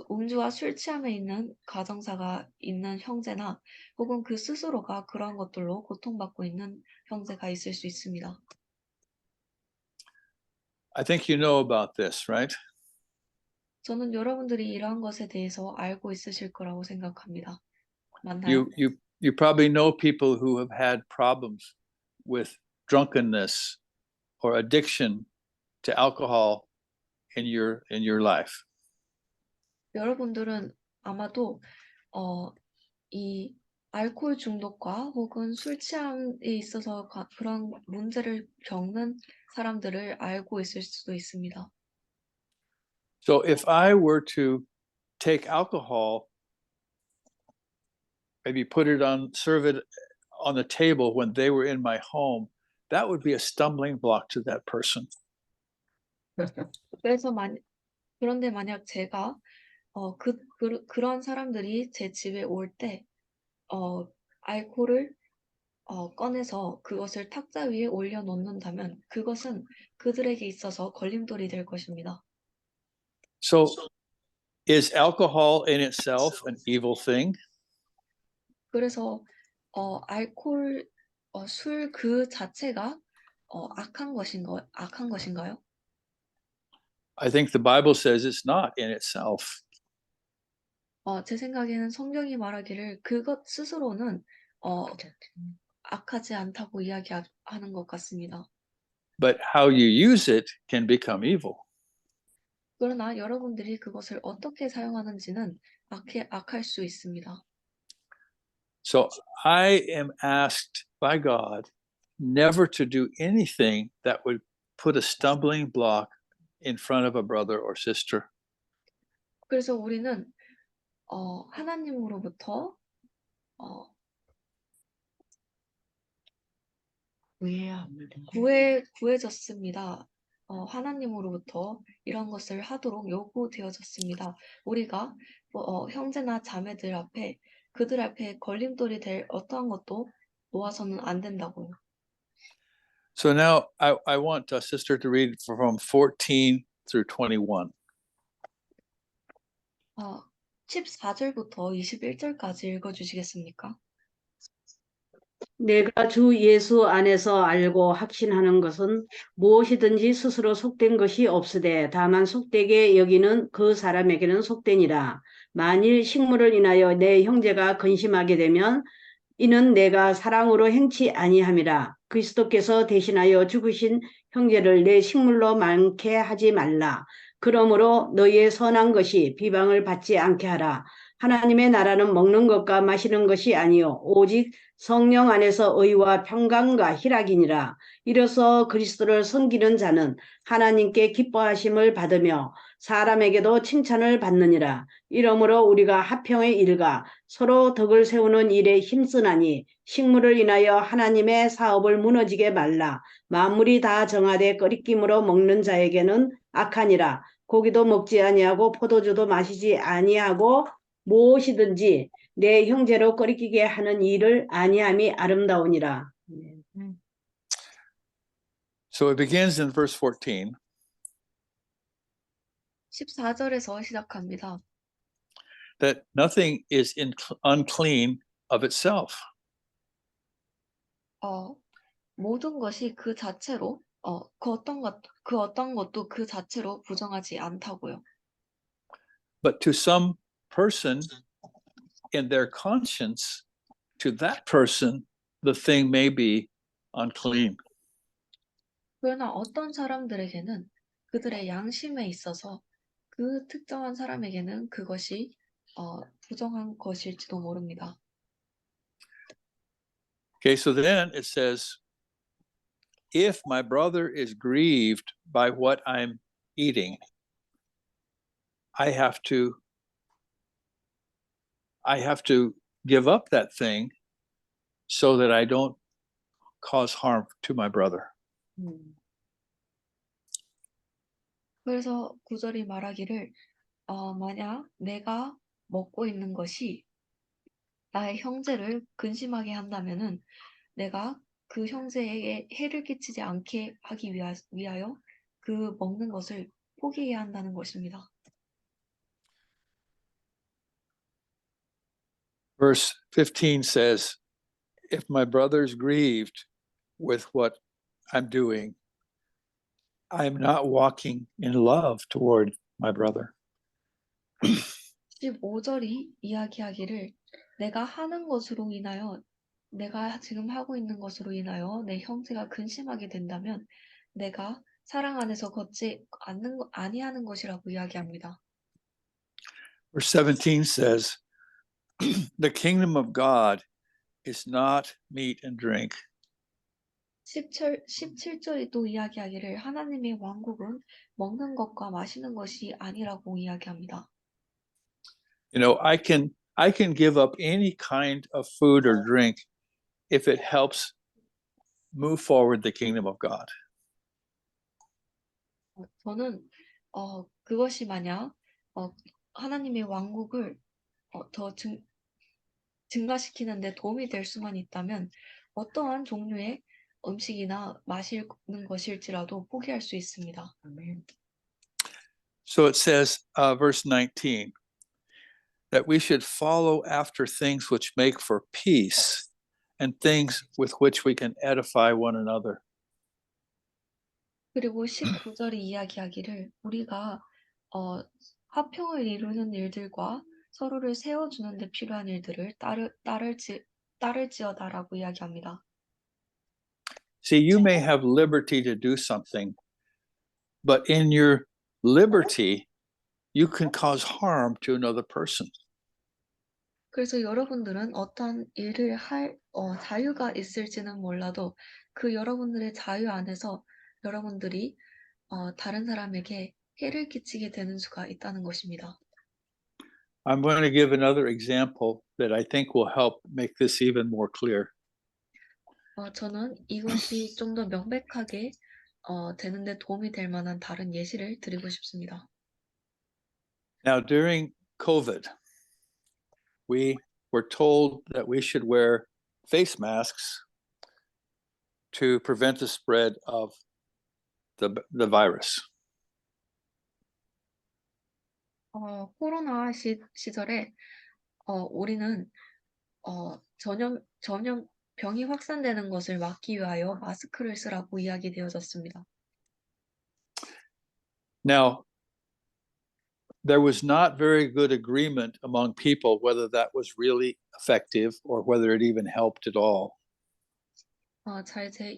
음주와 술 취함에 있는 가정사가 있는 형제나 혹은 그 스스로가 그런 것들로 고통받고 있는 형제가 있을 수 있습니다.
I think you know about this, right?
저는 여러분들이 이러한 것에 대해서 알고 있으실 거라고 생각합니다. 맞나요?
You probably know people who have had problems with drunkenness or addiction to alcohol in your life.
여러분들은 아마도 이 알코올 중독과 혹은 술 취함에 있어서 그런 문제를 겪는 사람들을 알고 있을 수도 있습니다.
So if I were to take alcohol, maybe serve it on the table when they were in my home, that would be a stumbling block to that person.
그런데 만약 제가 그런 사람들이 제 집에 올 때 알코올을 꺼내서 그것을 탁자 위에 올려놓는다면 그것은 그들에게 있어서 걸림돌이 될 것입니다.
So is alcohol in itself an evil thing?
그래서 알코올 술 그 자체가 악한 것인가요?
I think the Bible says it's not in itself.
제 생각에는 성경이 말하기를 그것 스스로는 악하지 않다고 이야기하는 것 같습니다.
But how you use it can become evil.
그러나 여러분들이 그것을 어떻게 사용하는지는 악할 수 있습니다.
So I am asked by God never to do anything that would put a stumbling block in front of a brother or sister.
그래서 우리는 하나님으로부터 구해졌습니다. 하나님으로부터 이런 것을 하도록 요구되어졌습니다. 우리가 형제나 자매들 앞에 그들 앞에 걸림돌이 될 어떠한 것도 놓아서는 안 된다고요.
So now I want sister to read from 14 through 21.
14절부터 21절까지 읽어주시겠습니까?
내가 주 예수 안에서 알고 확신하는 것은 무엇이든지 스스로 속된 것이 없으되 다만 속되게 여기는 그 사람에게는 속되니라. 만일 식물을 인하여 내 형제가 근심하게 되면 이는 내가 사랑으로 행치 아니함이라. 그리스도께서 대신하여 죽으신 형제를 내 식물로 많게 하지 말라. 그러므로 너희의 선한 것이 비방을 받지 않게 하라. 하나님의 나라는 먹는 것과 마시는 것이 아니요 오직 성령 안에서 의와 평강과 희락이니라. 이로써 그리스도를 섬기는 자는 하나님께 기뻐하심을 받으며 사람에게도 칭찬을 받느니라. 이러므로 우리가 화평의 일과 서로 덕을 세우는 일에 힘쓰나니 식물을 인하여 하나님의 사업을 무너지게 말라. 만물이 다 정하되 끓이김으로 먹는 자에게는 악하니라. 고기도 먹지 아니하고 포도주도 마시지 아니하고 무엇이든지 내 형제로 거리끼게 하는 일을 아니함이 아름다우니라.
So it begins in verse 14.
14절에서 시작합니다.
That nothing is unclean of itself.
모든 것이 그 자체로 그 어떤 것도 그 자체로 부정하지 않다고요.
But to some person in their conscience, to that person, the thing may be unclean.
그러나 어떤 사람들에게는 그들의 양심에 있어서 그 특정한 사람에게는 그것이 부정한 것일지도 모릅니다.
Okay, so then it says, if my brother is grieved by what I'm eating, I have to give up that thing so that I don't cause harm to my brother.
그래서 구절이 말하기를 만약 내가 먹고 있는 것이 나의 형제를 근심하게 한다면은 내가 그 형제에게 해를 끼치지 않게 하기 위하여 그 먹는 것을 포기해야 한다는 것입니다.
Verse 15 says, if my brother's grieved with what I'm doing, I'm not walking in love toward my brother.
15절이 이야기하기를 내가 하는 것으로 인하여 내가 지금 하고 있는 것으로 인하여 내 형제가 근심하게 된다면 내가 사랑 안에서 걷지 아니하는 것이라고 이야기합니다.
Verse 17 says, the kingdom of God is not meat and drink.
17절이 또 이야기하기를 하나님의 왕국은 먹는 것과 마시는 것이 아니라고 이야기합니다.
You know, I can give up any kind of food or drink if it helps move forward the kingdom of God.
저는 그것이 만약 하나님의 왕국을 더 증가시키는 데 도움이 될 수만 있다면 어떠한 종류의 음식이나 마시는 것일지라도 포기할 수 있습니다.
So it says, verse 19, that we should follow after things which make for peace and things with which we can edify one another.
그리고 19절이 이야기하기를 우리가 화평을 이루는 일들과 서로를 세워주는 데 필요한 일들을 따를지어다라고 이야기합니다.
See, you may have liberty to do something, but in your liberty, you can cause harm to another person.
그래서 여러분들은 어떠한 일을 할 자유가 있을지는 몰라도 그 여러분들의 자유 안에서 여러분들이 다른 사람에게 해를 끼치게 되는 수가 있다는 것입니다.
I'm going to give another example that I think will help make this even more clear.
저는 이것이 좀 더 명백하게 되는데 도움이 될 만한 다른 예시를 드리고 싶습니다.
Now, during COVID, we were told that we should wear face masks to prevent the spread of the virus.
코로나 시절에 우리는 전염 병이 확산되는 것을 막기 위하여 마스크를 쓰라고 이야기되어졌습니다.
Now, there was not very good agreement among people whether that was really effective or whether it even helped at all.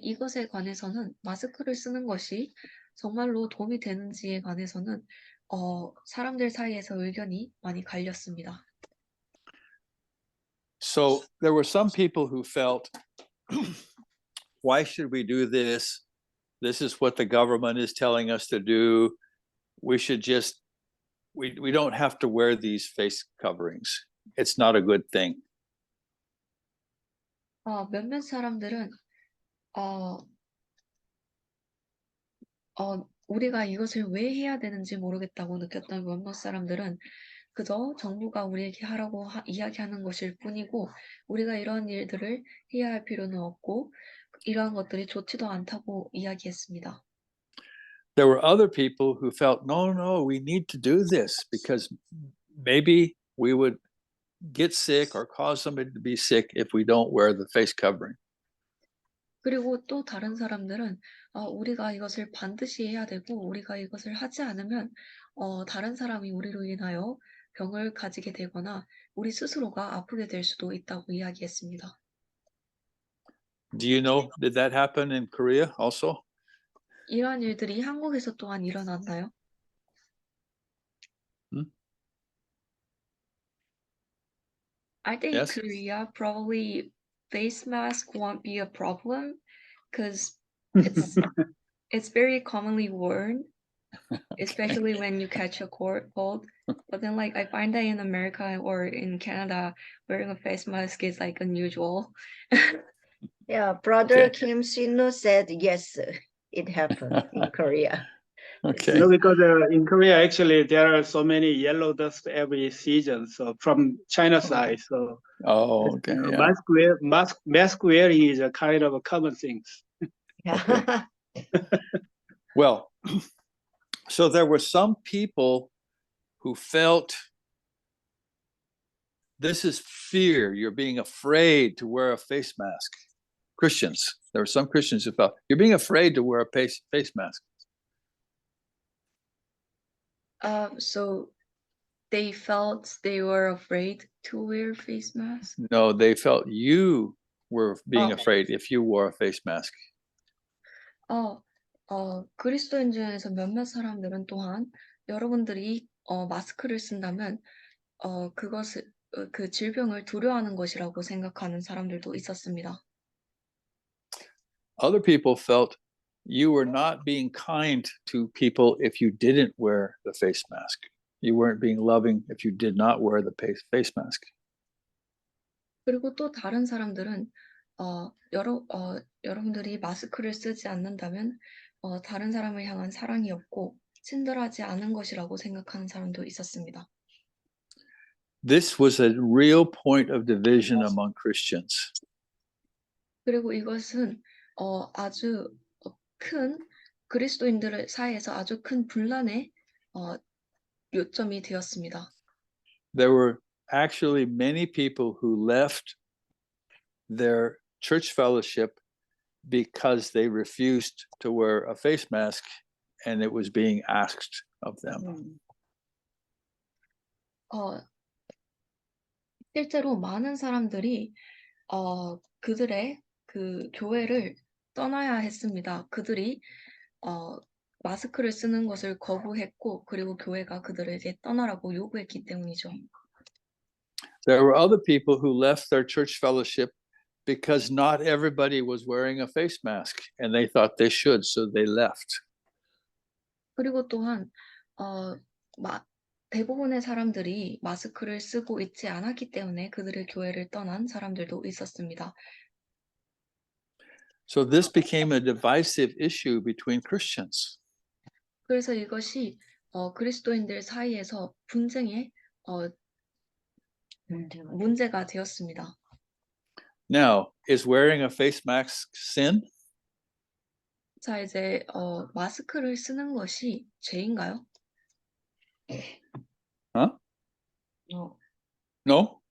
이것에 관해서는 마스크를 쓰는 것이 정말로 도움이 되는지에 관해서는 사람들 사이에서 의견이 많이 갈렸습니다.
So there were some people who felt, why should we do this? This is what the government is telling us to do. We should just, we don't have to wear these face coverings. It's not a good thing.
몇몇 사람들은 우리가 이것을 왜 해야 되는지 모르겠다고 느꼈던 몇몇 사람들은 그저 정부가 우리에게 하라고 이야기하는 것일 뿐이고 우리가 이러한 일들을 해야 할 필요는 없고 이러한 것들이 좋지도 않다고 이야기했습니다.
There were other people who felt, no, we need to do this because maybe we would get sick or cause somebody to be sick if we don't wear the face covering.
그리고 또 다른 사람들은 우리가 이것을 반드시 해야 되고 우리가 이것을 하지 않으면 다른 사람이 우리로 인하여 병을 가지게 되거나 우리 스스로가 아프게 될 수도 있다고 이야기했습니다.
Do you know, did that happen in Korea also?
이러한 일들이 한국에서 또한 일어났나요? I think
Yes.
Korea probably face mask won't be a problem because it's very commonly worn, especially when you catch a cold. But then like I find that in America or in Canada, wearing a face mask is like unusual.
Yeah, brother
Okay.
Kim Shin-woo said yes, it happened in Korea.
Okay.
You know, because in Korea, actually, there are so many yellow dust every season. So from China side, so
Oh, okay.
you know,
Yeah.
mask wearing is a kind of a common thing.
Yeah.
Well, so there were some people who felt this is fear. You're being afraid to wear a face mask. Christians. There were some Christians who felt you're being afraid to wear a face mask.
So they felt they were afraid to wear face masks.
No, they felt you were being
Oh.
afraid if you wore a face mask.
그리스도인 중에서 몇몇 사람들은 또한 여러분들이 마스크를 쓴다면 그것을 그 질병을 두려워하는 것이라고 생각하는 사람들도 있었습니다.
Other people felt you were not being kind to people if you didn't wear the face mask. You weren't being loving if you did not wear the face mask.
그리고 또 다른 사람들은 여러분들이 마스크를 쓰지 않는다면 다른 사람을 향한 사랑이 없고 친절하지 않은 것이라고 생각하는 사람도 있었습니다.
This was a real point of division among Christians.
그리고 이것은 아주 큰 그리스도인들 사이에서 아주 큰 분란의 요점이 되었습니다.
There were actually many people who left their church fellowship because they refused to wear a face mask and it was being asked of them.
실제로 많은 사람들이 그들의 그 교회를 떠나야 했습니다. 그들이 마스크를 쓰는 것을 거부했고 그리고 교회가 그들에게 떠나라고 요구했기 때문이죠.
There were other people who left their church fellowship because not everybody was wearing a face mask and they thought they should, so they left.
그리고 또한 대부분의 사람들이 마스크를 쓰고 있지 않았기 때문에 그들의 교회를 떠난 사람들도 있었습니다.
So this became a divisive issue between Christians.
그래서 이것이 그리스도인들 사이에서 분쟁의 문제가 되었습니다.
Now, is wearing a face mask sin?
자, 이제 마스크를 쓰는 것이 죄인가요?
Huh?
No.
No?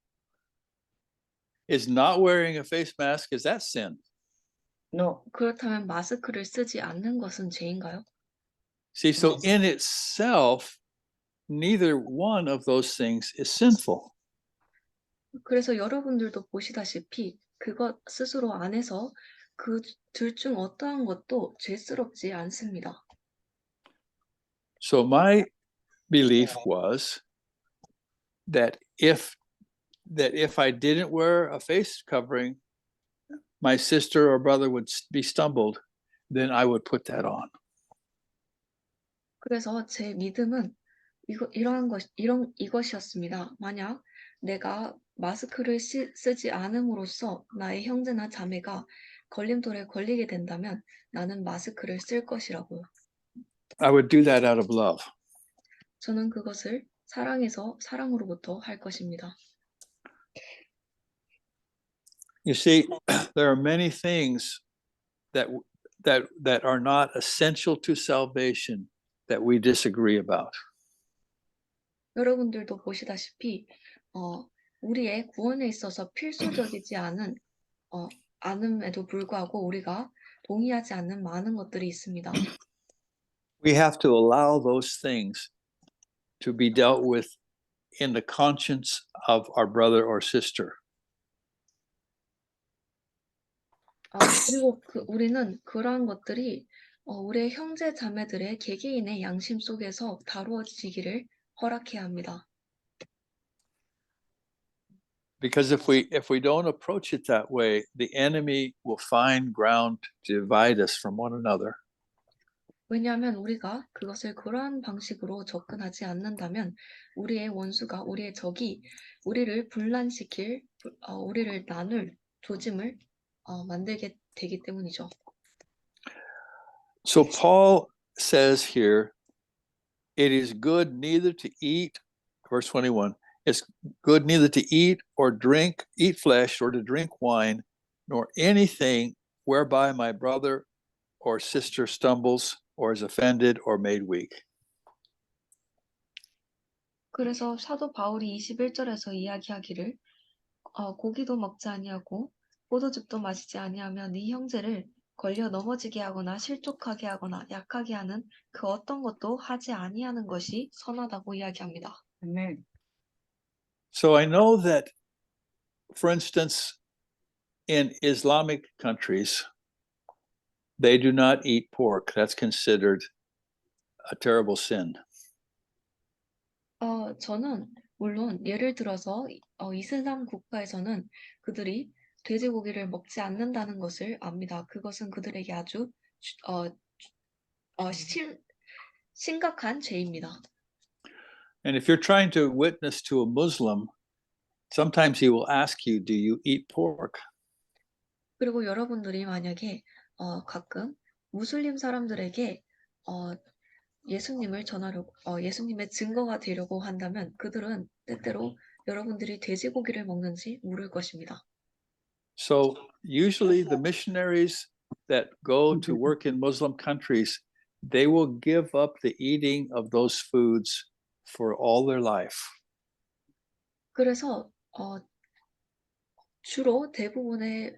Is not wearing a face mask, is that sin?
No.
그렇다면 마스크를 쓰지 않는 것은 죄인가요?
See, so in itself, neither one of those things is sinful.
그래서 여러분들도 보시다시피 그것 스스로 안에서 그 둘 중 어떠한 것도 죄스럽지 않습니다.
So my belief was that if I didn't wear a face covering, my sister or brother would be stumbled, then I would put that on.
그래서 제 믿음은 이것이었습니다. 만약 내가 마스크를 쓰지 않음으로써 나의 형제나 자매가 걸림돌에 걸리게 된다면 나는 마스크를 쓸 것이라고요.
I would do that out of love.
저는 그것을 사랑으로부터 할 것입니다.
You see, there are many things that are not essential to salvation that we disagree about.
여러분들도 보시다시피 우리의 구원에 있어서 필수적이지 않음에도 불구하고 우리가 동의하지 않는 많은 것들이 있습니다.
We have to allow those things to be dealt with in the conscience of our brother or sister.
그리고 우리는 그러한 것들이 우리의 형제 자매들의 개개인의 양심 속에서 다루어지기를 허락해야 합니다.
Because if we don't approach it that way, the enemy will find ground to divide us from one another.
왜냐하면 우리가 그것을 그러한 방식으로 접근하지 않는다면 우리의 원수가, 우리의 적이 우리를 분란시킬, 우리를 나눌 조짐을 만들게 되기 때문이죠.
So Paul says here, it is good neither to eat, verse 21, it's good neither to eat flesh or to drink wine, nor anything whereby my brother or sister stumbles or is offended or made weak.
그래서 사도 바울이 21절에서 이야기하기를 고기도 먹지 아니하고 포도즙도 마시지 아니하며 네 형제를 걸려 넘어지게 하거나 실족하게 하거나 약하게 하는 그 어떤 것도 하지 아니하는 것이 선하다고 이야기합니다.
Amen.
So I know that, for instance, in Islamic countries, they do not eat pork. That's considered a terrible sin.
저는 물론 예를 들어서 이슬람 국가에서는 그들이 돼지고기를 먹지 않는다는 것을 압니다. 그것은 그들에게 아주 심각한 죄입니다.
And if you're trying to witness to a Muslim, sometimes he will ask you, do you eat pork?
그리고 여러분들이 만약에 가끔 무슬림 사람들에게 예수님을 예수님의 증거가 되려고 한다면 그들은 때때로 여러분들이 돼지고기를 먹는지 물을 것입니다.
So usually the missionaries that go to work in Muslim countries, they will give up the eating of those foods for all their life.
그래서 주로 대부분의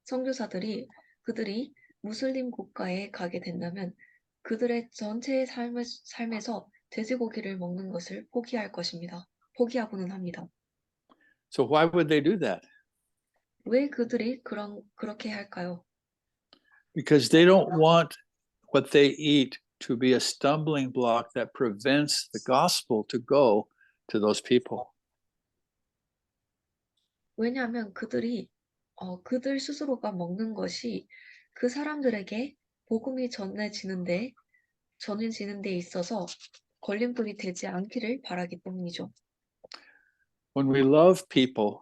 선교사들이 그들이 무슬림 국가에 가게 된다면 그들의 전체의 삶에서 돼지고기를 먹는 것을 포기하고는 합니다.
So why would they do that?
왜 그들이 그렇게 할까요?
Because they don't want what they eat to be a stumbling block that prevents the gospel to go to those people.
왜냐하면 그들 스스로가 먹는 것이 그 사람들에게 복음이 전해지는 데 있어서 걸림돌이 되지 않기를 바라기 때문이죠.
When we love people,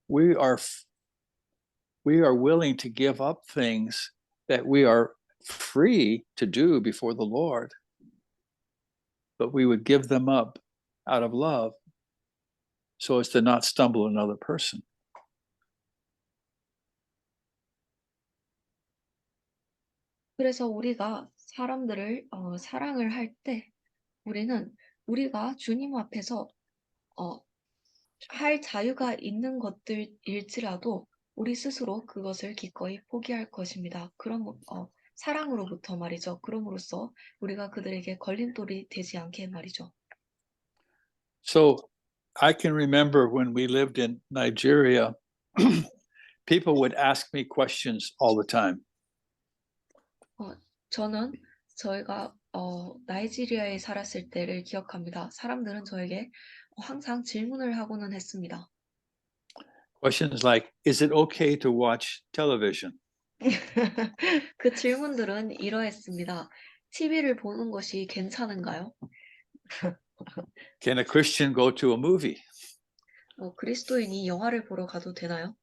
we are willing to give up things that we are free to do before the Lord, but we would give them up out of love so as to not stumble another person.
그래서 우리가 사람들을 사랑을 할 때 우리는 우리가 주님 앞에서 할 자유가 있는 것들일지라도 우리 스스로 그것을 기꺼이 포기할 것입니다. 그럼 사랑으로부터 말이죠. 그럼으로써 우리가 그들에게 걸림돌이 되지 않게 말이죠.
So I can remember when we lived in Nigeria, people would ask me questions all the time.
저는 저희가 나이지리아에 살았을 때를 기억합니다. 사람들은 저에게 항상 질문을 하고는 했습니다.
Questions like, is it okay to watch television?
그 질문들은 이러했습니다. TV를 보는 것이 괜찮은가요?
Can a Christian go to a movie?
그리스도인이 영화를 보러 가도 되나요?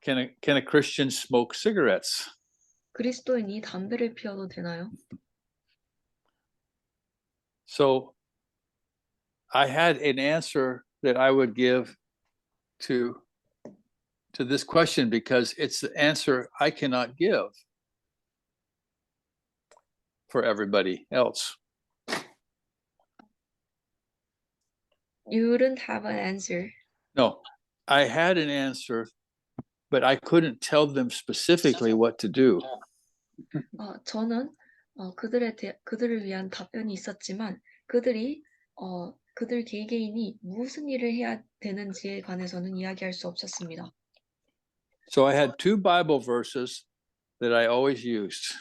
can a Christian smoke cigarettes?
그리스도인이 담배를 피워도 되나요?
So I had an answer that I would give to this question because it's the answer I cannot give for everybody else.
You don't have an answer.
No, I had an answer, but I couldn't tell them specifically what to do.
저는 그들을 위한 답변이 있었지만 그들 개개인이 무슨 일을 해야 되는지에 관해서는 이야기할 수 없었습니다.
So I had two Bible verses that I always used.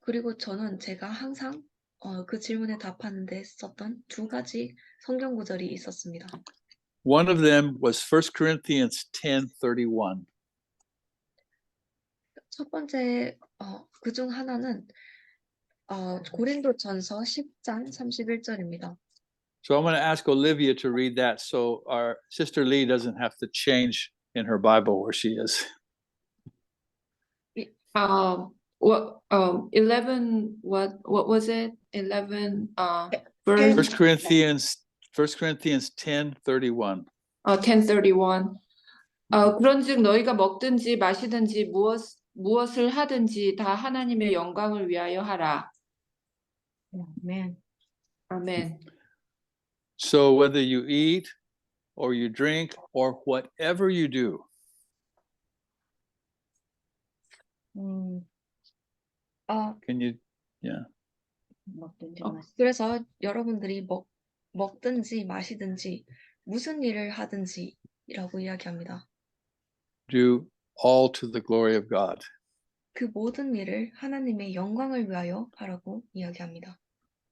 그리고 저는 제가 항상 그 질문에 답하는데 썼던 두 가지 성경 구절이 있었습니다.
One of them was 1 Corinthians 10:31.
첫 번째 그중 하나는 고린도전서 10장 31절입니다.
So I'm going to ask Olivia to read that so our sister Lee doesn't have to change in her Bible where she is.
11 what was it? 11
1
verse
Corinthians 10:31.
10:31. 그런즉 너희가 먹든지 마시든지 무엇을 하든지 다 하나님의 영광을 위하여 하라.
Amen.
아멘.
So whether you eat or you drink or whatever you do, can you
먹든지
그래서 여러분들이 먹든지 마시든지 무슨 일을 하든지라고 이야기합니다.
do all to the glory of God?
그 모든 일을 하나님의 영광을 위하여 하라고 이야기합니다.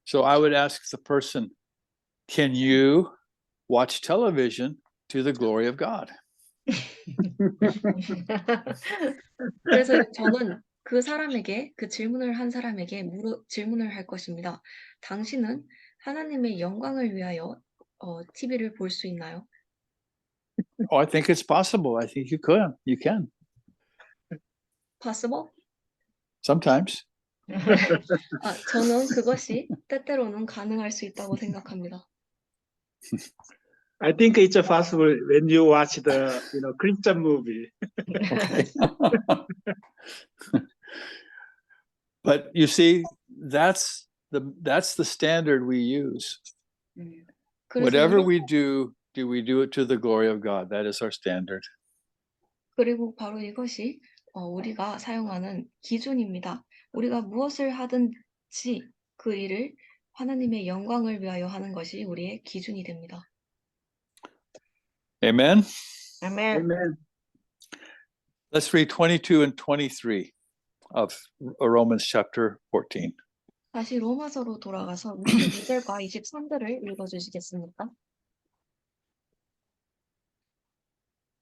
So I would ask the person, can you watch television to the glory of God?
그래서 저는 그 질문을 한 사람에게 질문을 할 것입니다. 당신은 하나님의 영광을 위하여 TV를 볼 수 있나요?
Oh, I think it's possible. I think you can.
Possible?
Sometimes.
저는 그것이 때때로는 가능할 수 있다고 생각합니다.
I think it's possible when you watch the Christian movie.
Okay. But you see, that's the standard we use.
그래서
Whatever we do we do it to the glory of God? That is our standard.
그리고 바로 이것이 우리가 사용하는 기준입니다. 우리가 무엇을 하든지 그 일을 하나님의 영광을 위하여 하는 것이 우리의 기준이 됩니다.
Amen.
Amen.
Amen.
Let's read 22 and 23 of Romans chapter 14.
다시 로마서로 돌아가서 22절과 23절을 읽어주시겠습니까?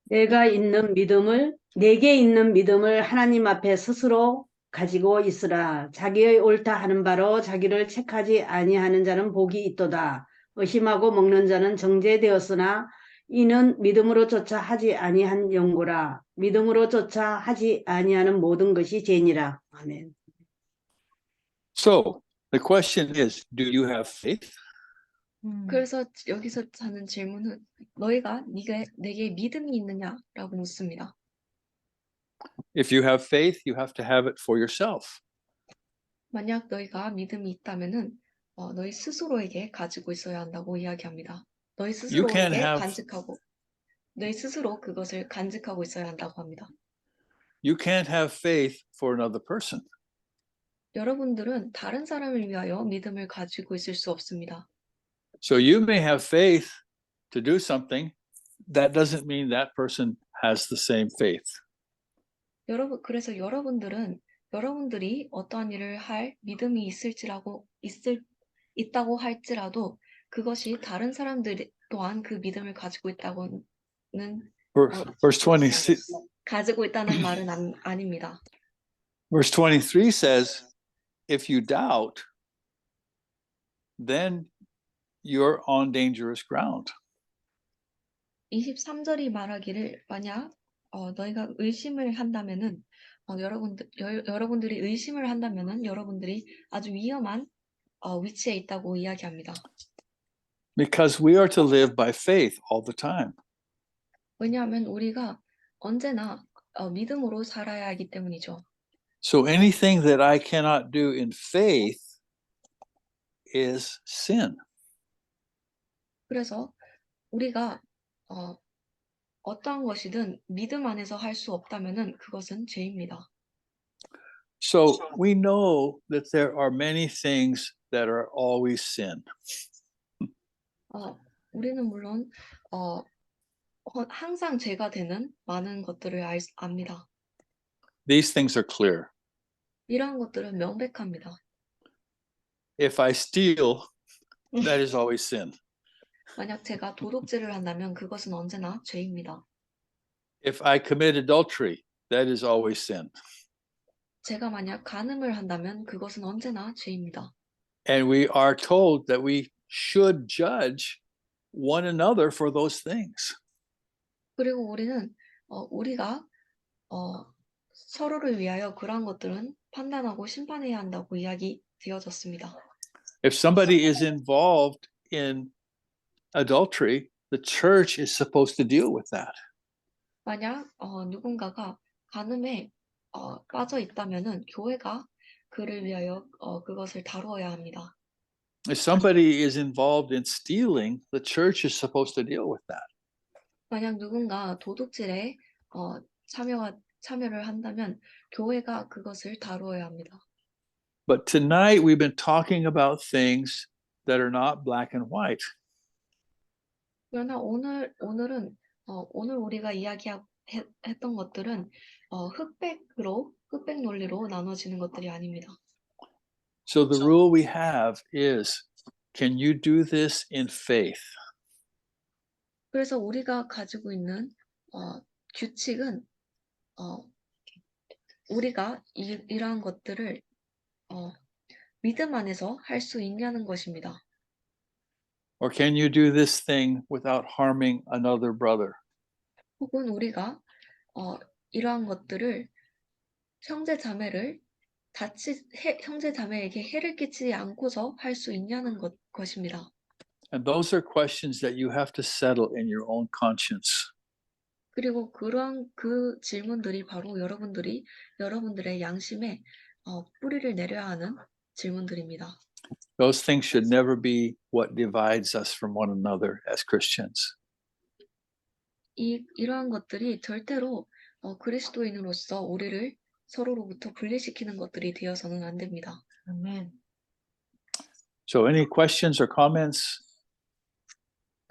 내게 있는 믿음을 하나님 앞에 스스로 가지고 있으라. 자기의 옳다 하는 바로 자기를 책하지 아니하는 자는 복이 있도다. 의심하고 먹는 자는 정죄되었으나 이는 믿음으로조차 하지 아니한 연고라. 믿음으로조차 하지 아니하는 모든 것이 죄니라. 아멘.
So the question is, do you have faith?
그래서 여기서 하는 질문은 너희가 내게 믿음이 있느냐라고 묻습니다.
If you have faith, you have to have it for yourself.
만약 너희가 믿음이 있다면은 너희 스스로에게 가지고 있어야 한다고 이야기합니다. 너희 스스로에게 너희 스스로 그것을 간직하고 있어야 한다고 합니다.
You can't have faith for another person.
여러분들은 다른 사람을 위하여 믿음을 가지고 있을 수 없습니다.
So you may have faith to do something. That doesn't mean that person has the same faith.
그래서 여러분들이 어떠한 일을 할 믿음이 있다고 할지라도 그것이 다른 사람들 또한 그 믿음을 가지고 있다고는
Verse 26,
가지고 있다는 말은 아닙니다.
verse 23 says, if you doubt, then you're on dangerous ground.
23절이 말하기를 만약 너희가 의심을 한다면은 여러분들이 의심을 한다면은 여러분들이 아주 위험한 위치에 있다고 이야기합니다.
Because we are to live by faith all the time.
왜냐하면 우리가 언제나 믿음으로 살아야 하기 때문이죠.
So anything that I cannot do in faith is sin.
그래서 우리가 어떠한 것이든 믿음 안에서 할 수 없다면은 그것은 죄입니다.
So we know that there are many things that are always sin.
우리는 물론 항상 죄가 되는 많은 것들을 압니다.
These things are clear.
이러한 것들은 명백합니다.
If I steal, that is always sin.
만약 제가 도둑질을 한다면 그것은 언제나 죄입니다.
If I commit adultery, that is always sin.
제가 만약 간음을 한다면 그것은 언제나 죄입니다.
And we are told that we should judge one another for those things.
그리고 우리는 우리가 서로를 위하여 그러한 것들은 판단하고 심판해야 한다고 이야기 되어졌습니다.
If somebody is involved in adultery, the church is supposed to deal with that.
만약 누군가가 간음에 빠져 있다면은 교회가 그를 위하여 그것을 다루어야 합니다.
If somebody is involved in stealing, the church is supposed to deal with that.
만약 누군가 도둑질에 참여를 한다면 교회가 그것을 다루어야 합니다.
But tonight we've been talking about things that are not black and white.
그러나 오늘 우리가 이야기했던 것들은 흑백 논리로 나눠지는 것들이 아닙니다.
So the rule we have is, can you do this in faith?
그래서 우리가 가지고 있는 규칙은 우리가 이러한 것들을 믿음 안에서 할 수 있냐는 것입니다.
Or can you do this thing without harming another brother?
혹은 우리가 이러한 것들을 형제 자매에게 해를 끼치지 않고서 할 수 있냐는 것입니다.
And those are questions that you have to settle in your own conscience.
그리고 그러한 그 질문들이 바로 여러분들의 양심에 뿌리를 내려야 하는 질문들입니다.
Those things should never be what divides us from one another as Christians.
이러한 것들이 절대로 그리스도인으로서 우리를 서로로부터 분리시키는 것들이 되어서는 안 됩니다.
Amen.
So any questions or comments